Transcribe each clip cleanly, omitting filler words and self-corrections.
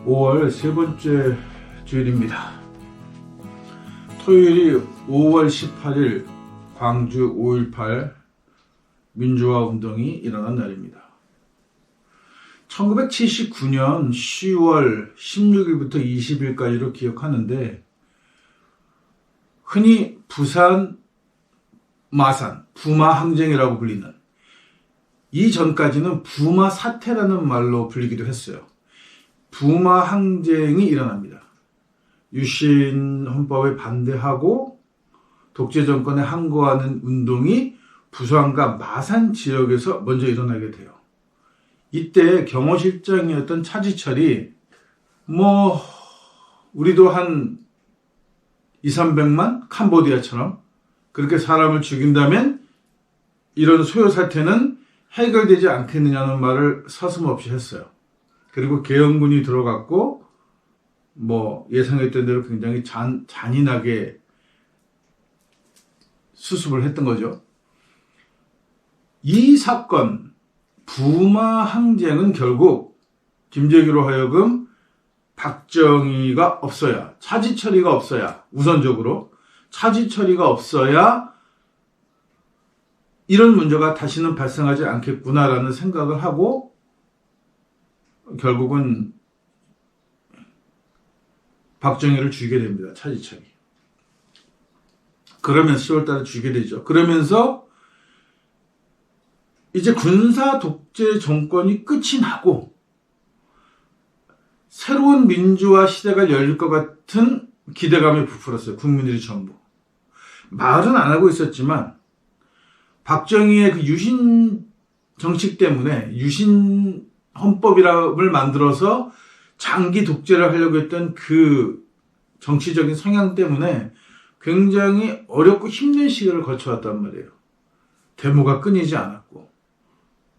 5월 세 번째 주일입니다. 토요일이 5월 18일 광주 5.18 민주화 운동이 일어난 날입니다. 1979년 10월 16일부터 20일까지로 기억하는데, 흔히 부산 마산, 부마 항쟁이라고 불리는, 이전까지는 부마 사태라는 말로 불리기도 했어요. 부마 항쟁이 일어납니다. 유신 헌법에 반대하고 독재 정권에 항거하는 운동이 부산과 마산 지역에서 먼저 일어나게 돼요. 이때 경호실장이었던 차지철이 우리도 한 200~300만 캄보디아처럼 그렇게 사람을 죽인다면 이런 소요 사태는 해결되지 않겠느냐는 말을 서슴없이 했어요. 그리고 계엄군이 들어갔고 예상했던 대로 굉장히 잔인하게 수습을 했던 거죠. 이 사건 부마 항쟁은 결국 김재규로 하여금 박정희가 없어야, 차지철이가 없어야, 우선적으로 차지철이가 없어야 이런 문제가 다시는 발생하지 않겠구나라는 생각을 하고 결국은 박정희를 죽이게 됩니다. 차지철이. 그러면서 10월달에 죽이게 되죠. 그러면서 이제 군사 독재 정권이 끝이 나고 새로운 민주화 시대가 열릴 것 같은 기대감에 부풀었어요. 국민들이 전부. 말은 안 하고 있었지만 박정희의 그 유신 정책 때문에, 유신 헌법이라를 만들어서 장기 독재를 하려고 했던 그 정치적인 성향 때문에 굉장히 어렵고 힘든 시기를 거쳐왔단 말이에요. 데모가 끊이지 않았고,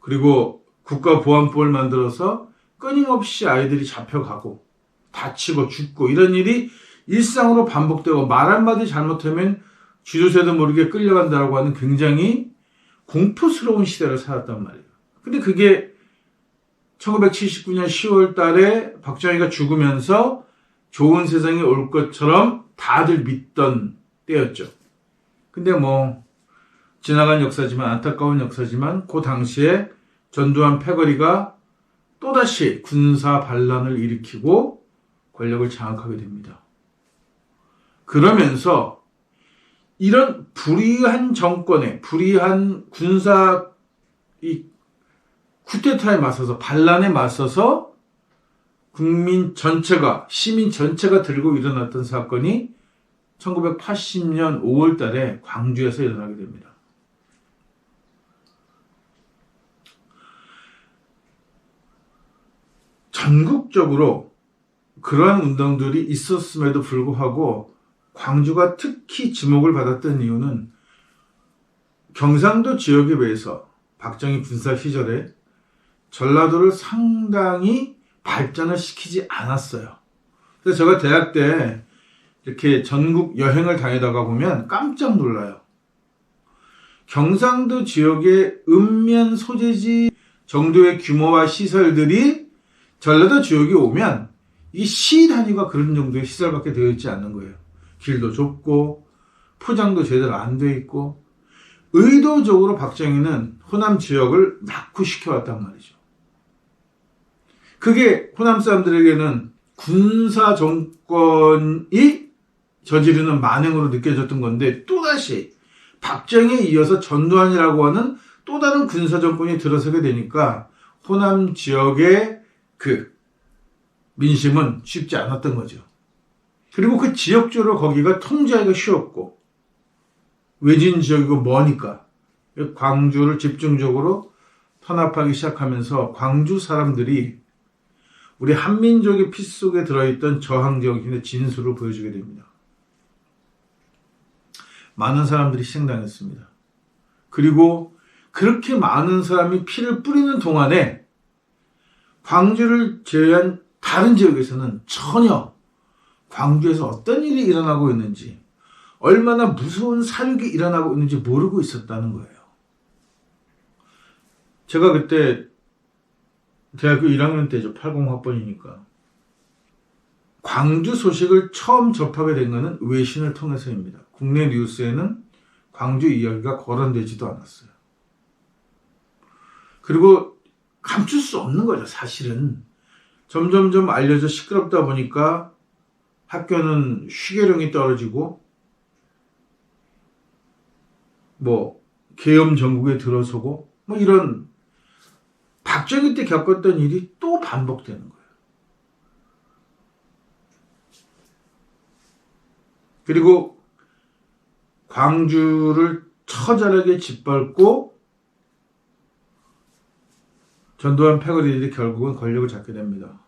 그리고 국가보안법을 만들어서 끊임없이 아이들이 잡혀가고 다치고 죽고 이런 일이 일상으로 반복되고, 말 한마디 잘못하면 쥐도새도 모르게 끌려간다라고 하는 굉장히 공포스러운 시대를 살았단 말이에요. 근데 그게 1979년 10월 달에 박정희가 죽으면서 좋은 세상이 올 것처럼 다들 믿던 때였죠. 근데 지나간 역사지만, 안타까운 역사지만, 그 당시에 전두환 패거리가 또다시 군사 반란을 일으키고 권력을 장악하게 됩니다. 그러면서 이런 불의한 정권에, 불의한 군사 쿠데타에 맞서서, 반란에 맞서서 국민 전체가, 시민 전체가 들고 일어났던 사건이 1980년 5월 달에 광주에서 일어나게 됩니다. 전국적으로 그러한 운동들이 있었음에도 불구하고 광주가 특히 지목을 받았던 이유는 경상도 지역에 비해서 박정희 군사 시절에 전라도를 상당히 발전을 시키지 않았어요. 그래서 제가 대학 때 이렇게 전국 여행을 다니다가 보면 깜짝 놀라요. 경상도 지역의 읍면 소재지 정도의 규모와 시설들이 전라도 지역에 오면 이 시 단위가 그런 정도의 시설밖에 되어 있지 않는 거예요. 길도 좁고 포장도 제대로 안 되어 있고, 의도적으로 박정희는 호남 지역을 낙후시켜왔단 말이죠. 그게 호남 사람들에게는 군사 정권이 저지르는 만행으로 느껴졌던 건데, 또다시 박정희에 이어서 전두환이라고 하는 또 다른 군사 정권이 들어서게 되니까 호남 지역의 그 민심은 쉽지 않았던 거죠. 그리고 그 지역적으로 거기가 통제하기가 쉬웠고 외진 지역이고 머니까 광주를 집중적으로 탄압하기 시작하면서 광주 사람들이 우리 한민족의 피 속에 들어있던 저항정신의 진수를 보여주게 됩니다. 많은 사람들이 희생당했습니다. 그리고 그렇게 많은 사람이 피를 뿌리는 동안에 광주를 제외한 다른 지역에서는 전혀 광주에서 어떤 일이 일어나고 있는지, 얼마나 무서운 사륙이 일어나고 있는지 모르고 있었다는 거예요. 제가 그때 대학교 1학년 때죠. 80학번이니까. 광주 소식을 처음 접하게 된 것은 외신을 통해서입니다. 국내 뉴스에는 광주 이야기가 거론되지도 않았어요. 그리고 감출 수 없는 거죠, 사실은. 점점점 알려져 시끄럽다 보니까 학교는 휴교령이 떨어지고 계엄 전국에 들어서고 이런 박정희 때 겪었던 일이 또 반복되는 거예요. 그리고 광주를 처절하게 짓밟고 전두환 패거리들이 결국은 권력을 잡게 됩니다.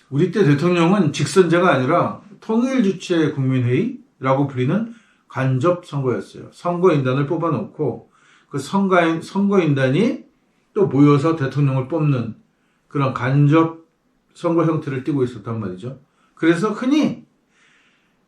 우리 때 대통령은 직선제가 아니라 통일주체 국민회의라고 불리는 간접선거였어요. 선거인단을 뽑아놓고 그 선거인단이 또 모여서 대통령을 뽑는 그런 간접선거 형태를 띠고 있었단 말이죠. 그래서 흔히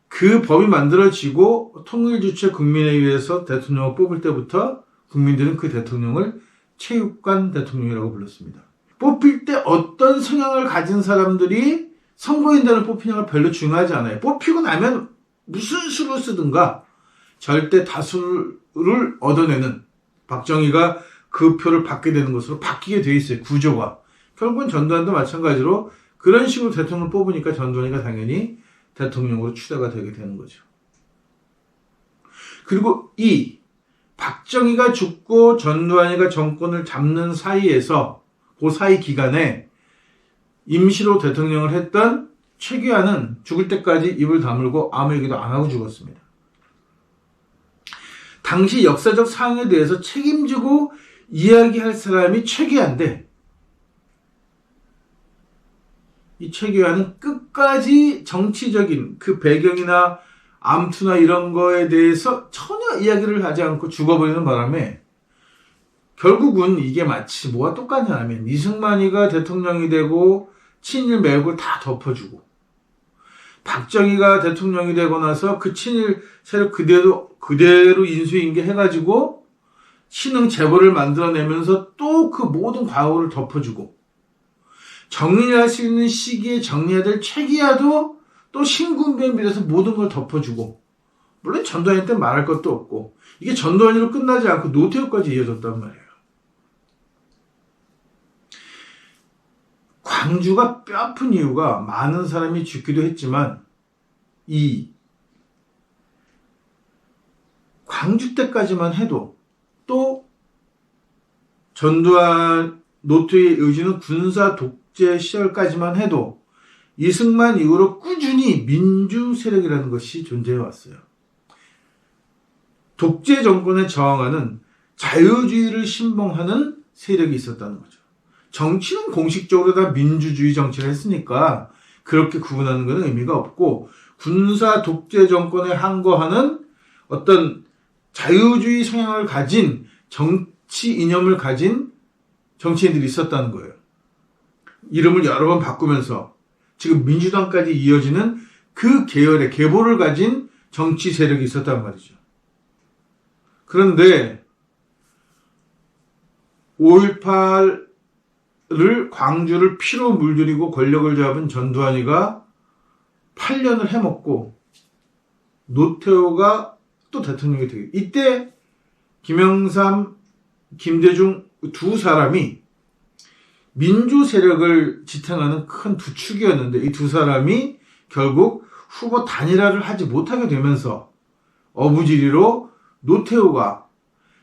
그 법이 만들어지고 통일주체 국민회의에서 대통령을 뽑을 때부터 국민들은 그 대통령을 체육관 대통령이라고 불렀습니다. 뽑힐 때 어떤 성향을 가진 사람들이 선거인단을 뽑히냐가 별로 중요하지 않아요. 뽑히고 나면 무슨 수를 쓰든가 절대 다수를 얻어내는, 박정희가 그 표를 받게 되는 것으로 바뀌게 돼 있어요. 구조가. 결국은 전두환도 마찬가지로 그런 식으로 대통령을 뽑으니까 전두환이가 당연히 대통령으로 추대가 되게 되는 거죠. 그리고 박정희가 죽고 전두환이가 정권을 잡는 사이에서 그 사이 기간에 임시로 대통령을 했던 최규하는 죽을 때까지 입을 다물고 아무 얘기도 안 하고 죽었습니다. 당시 역사적 상황에 대해서 책임지고 이야기할 사람이 최규하인데 이 최규하는 끝까지 정치적인 그 배경이나 암투나 이런 거에 대해서 전혀 이야기를 하지 않고 죽어버리는 바람에 결국은 이게 마치 뭐가 똑같냐 하면 이승만이가 대통령이 되고 친일 매국을 다 덮어주고 박정희가 대통령이 되고 나서 그 친일 세력 그대로 인수인계해가지고 신흥 재벌을 만들어내면서 또 그 모든 과거를 덮어주고 정리할 수 있는 시기에 정리해야 될 최기야도 또 신군부에 밀어서 모든 걸 덮어주고 물론 전두환 때 말할 것도 없고 이게 전두환으로 끝나지 않고 노태우까지 이어졌단 말이에요. 광주가 뼈아픈 이유가 많은 사람이 죽기도 했지만 이 광주 때까지만 해도 또 전두환 노태우의 의지는 군사 독재 시절까지만 해도 이승만 이후로 꾸준히 민주 세력이라는 것이 존재해 왔어요. 독재 정권에 저항하는 자유주의를 신봉하는 세력이 있었다는 거죠. 정치는 공식적으로 다 민주주의 정치를 했으니까 그렇게 구분하는 것은 의미가 없고 군사 독재 정권에 항거하는 어떤 자유주의 성향을 가진 정치 이념을 가진 정치인들이 있었다는 거예요. 이름을 여러 번 바꾸면서 지금 민주당까지 이어지는 그 계열의 계보를 가진 정치 세력이 있었단 말이죠. 그런데 5.18을 광주를 피로 물들이고 권력을 잡은 전두환이가 8년을 해먹고 노태우가 또 대통령이 되게 이때 김영삼, 김대중 두 사람이 민주 세력을 지탱하는 큰 두 축이었는데 이 두 사람이 결국 후보 단일화를 하지 못하게 되면서 어부지리로 노태우가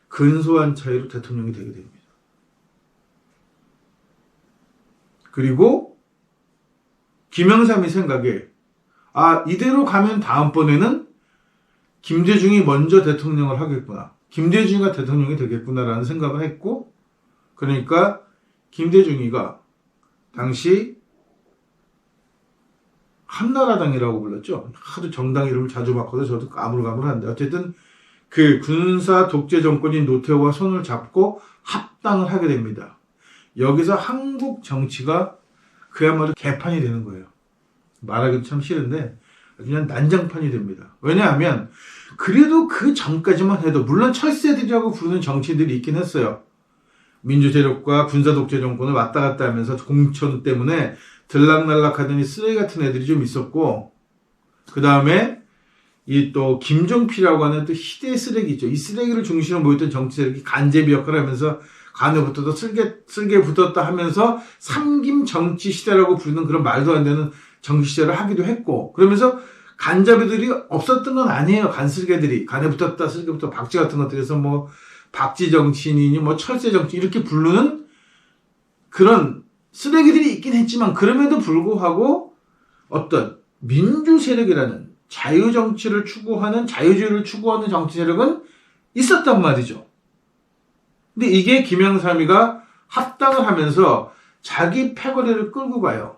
근소한 차이로 대통령이 되게 됩니다. 그리고 김영삼이 생각에 이대로 가면 다음번에는 김대중이 먼저 대통령을 하겠구나. 김대중이가 대통령이 되겠구나라는 생각을 했고 그러니까 김대중이가 당시 한나라당이라고 불렀죠. 하도 정당 이름을 자주 바꿔서 저도 가물가물한데 어쨌든 그 군사 독재 정권인 노태우와 손을 잡고 합당을 하게 됩니다. 여기서 한국 정치가 그야말로 개판이 되는 거예요. 말하기도 참 싫은데 그냥 난장판이 됩니다. 왜냐하면 그래도 그 전까지만 해도 물론 철새들이라고 부르는 정치인들이 있긴 했어요. 민주 세력과 군사 독재 정권을 왔다 갔다 하면서 공천 때문에 들락날락하더니 쓰레기 같은 애들이 좀 있었고, 그 다음에 이 또 김종필이라고 하는 또 희대의 쓰레기죠. 이 쓰레기를 중심으로 모였던 정치 세력이 간제비 역할을 하면서 간에 붙어도 쓸개 붙었다 하면서 삼김 정치 시대라고 부르는 그런 말도 안 되는 정치 시대를 하기도 했고, 그러면서 간잡이들이 없었던 건 아니에요. 간쓸개들이 간에 붙었다 쓸개 붙었다 박쥐 같은 것들에서 뭐 박쥐 정치인이니 뭐 철새 정치인 이렇게 부르는 그런 쓰레기들이 있긴 했지만, 그럼에도 불구하고 어떤 민주 세력이라는 자유정치를 추구하는, 자유주의를 추구하는 정치 세력은 있었단 말이죠. 근데 이게 김영삼이가 합당을 하면서 자기 패거리를 끌고 가요.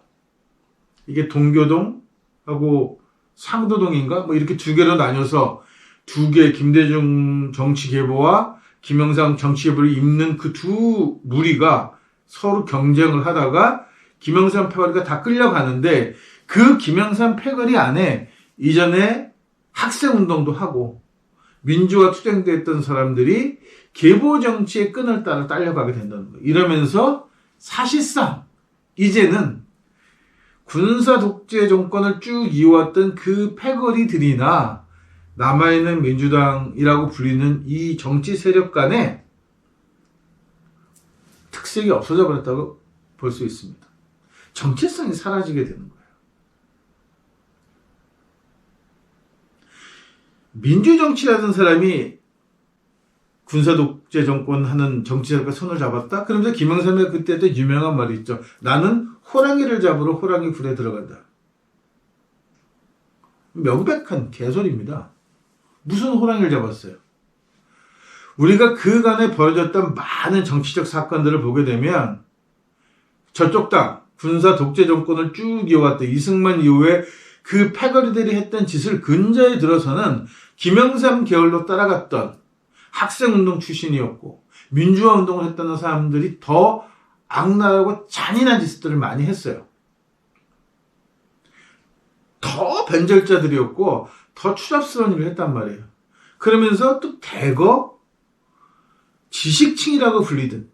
이게 동교동하고 상도동인가? 뭐 이렇게 두 개로 나뉘어서 두 개, 김대중 정치계보와 김영삼 정치계보를 잇는 그 두 무리가 서로 경쟁을 하다가 김영삼 패거리가 다 끌려가는데, 그 김영삼 패거리 안에 이전에 학생운동도 하고 민주화 투쟁됐던 사람들이 계보 정치의 끈을 따라 딸려가게 된다는 거예요. 이러면서 사실상 이제는 군사 독재 정권을 쭉 이어왔던 그 패거리들이나 남아있는 민주당이라고 불리는 이 정치 세력 간에 특색이 없어져 버렸다고 볼 수 있습니다. 정체성이 사라지게 되는 거예요. 민주정치라는 사람이 군사독재 정권 하는 정치세력과 손을 잡았다? 그러면서 김영삼이 그때 했던 유명한 말이 있죠. 나는 호랑이를 잡으러 호랑이 굴에 들어간다. 명백한 개소리입니다. 무슨 호랑이를 잡았어요? 우리가 그간에 벌어졌던 많은 정치적 사건들을 보게 되면 저쪽 당 군사 독재 정권을 쭉 이어왔던 이승만 이후에 그 패거리들이 했던 짓을 근저에 들어서는 김영삼 계열로 따라갔던 학생운동 출신이었고 민주화 운동을 했던 사람들이 더 악랄하고 잔인한 짓들을 많이 했어요. 더 변절자들이었고 더 추잡스러운 일을 했단 말이에요. 그러면서 또 대거 지식층이라고 불리든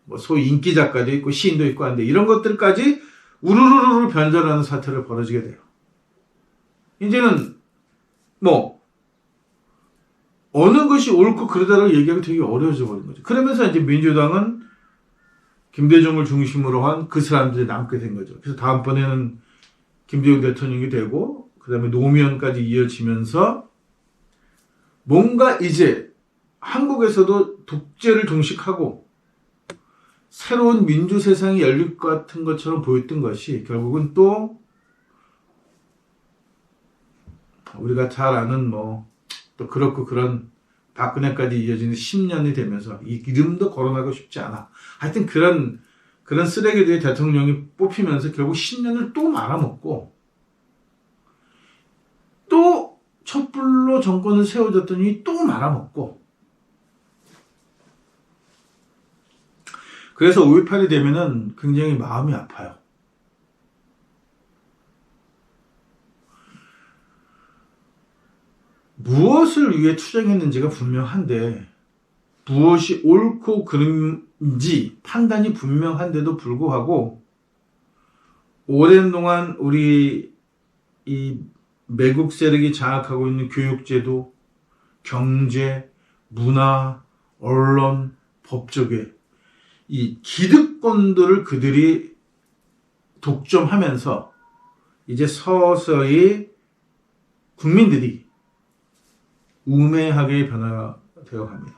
뭐 소위 인기 작가도 있고 시인도 있고 한데 이런 것들까지 우르르르 변절하는 사태를 벌어지게 돼요. 이제는 뭐 어느 것이 옳고 그르다라고 얘기하기 되게 어려워져 버린 거죠. 그러면서 이제 민주당은 김대중을 중심으로 한 그 사람들이 남게 된 거죠. 그래서 다음번에는 김대중 대통령이 되고 그 다음에 노무현까지 이어지면서 뭔가 이제 한국에서도 독재를 종식하고 새로운 민주 세상이 열릴 것 같은 것처럼 보였던 것이 결국은 또 우리가 잘 아는 뭐 또 그렇고 그런 박근혜까지 이어지는 10년이 되면서 이 이름도 거론하고 싶지 않아. 하여튼 그런 쓰레기들이 대통령이 뽑히면서 결국 10년을 또 말아먹고 또 촛불로 정권을 세워줬더니 또 말아먹고, 그래서 5.18이 되면은 굉장히 마음이 아파요. 무엇을 위해 투쟁했는지가 분명한데, 무엇이 옳고 그른지 판단이 분명한데도 불구하고 오랜 동안 우리 이 매국 세력이 장악하고 있는 교육제도, 경제, 문화, 언론, 법조계 이 기득권들을 그들이 독점하면서 이제 서서히 국민들이 우매하게 변화되어 갑니다.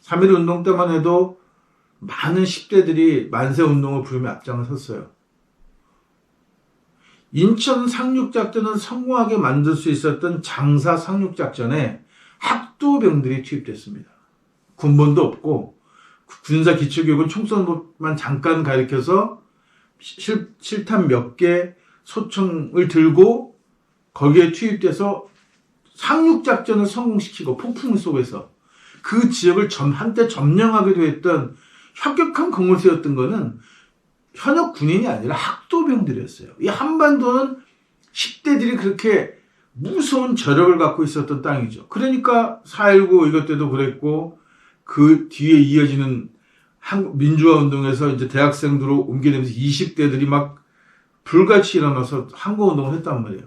3.1 운동 때만 해도 많은 10대들이 만세운동을 부르며 앞장을 섰어요. 인천 상륙작전을 성공하게 만들 수 있었던 장사 상륙작전에 학도병들이 투입됐습니다. 군번도 없고 군사 기초교육은 총선만 잠깐 가리켜서 실탄 몇 개 소총을 들고 거기에 투입돼서 상륙작전을 성공시키고 폭풍 속에서 그 지역을 한때 점령하기도 했던 혁혁한 공을 세웠던 거는 현역 군인이 아니라 학도병들이었어요. 이 한반도는 10대들이 그렇게 무서운 저력을 갖고 있었던 땅이죠. 그러니까 4.19 이것 때도 그랬고 그 뒤에 이어지는 민주화 운동에서 이제 대학생들로 옮겨내면서 20대들이 막 불같이 일어나서 항거 운동을 했단 말이에요.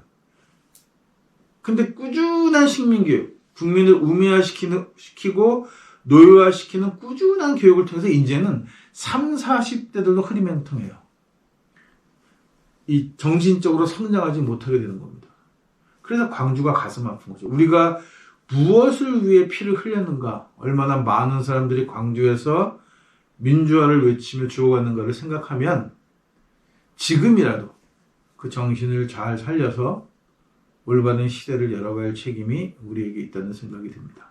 근데 꾸준한 식민교육, 국민을 우매화시키고 노예화시키는 꾸준한 교육을 통해서 이제는 30, 40대들도 흐리멍텅해요. 이 정신적으로 성장하지 못하게 되는 겁니다. 그래서 광주가 가슴 아픈 거죠. 우리가 무엇을 위해 피를 흘렸는가, 얼마나 많은 사람들이 광주에서 민주화를 외치며 죽어갔는가를 생각하면 지금이라도 그 정신을 잘 살려서 올바른 시대를 열어갈 책임이 우리에게 있다는 생각이 듭니다.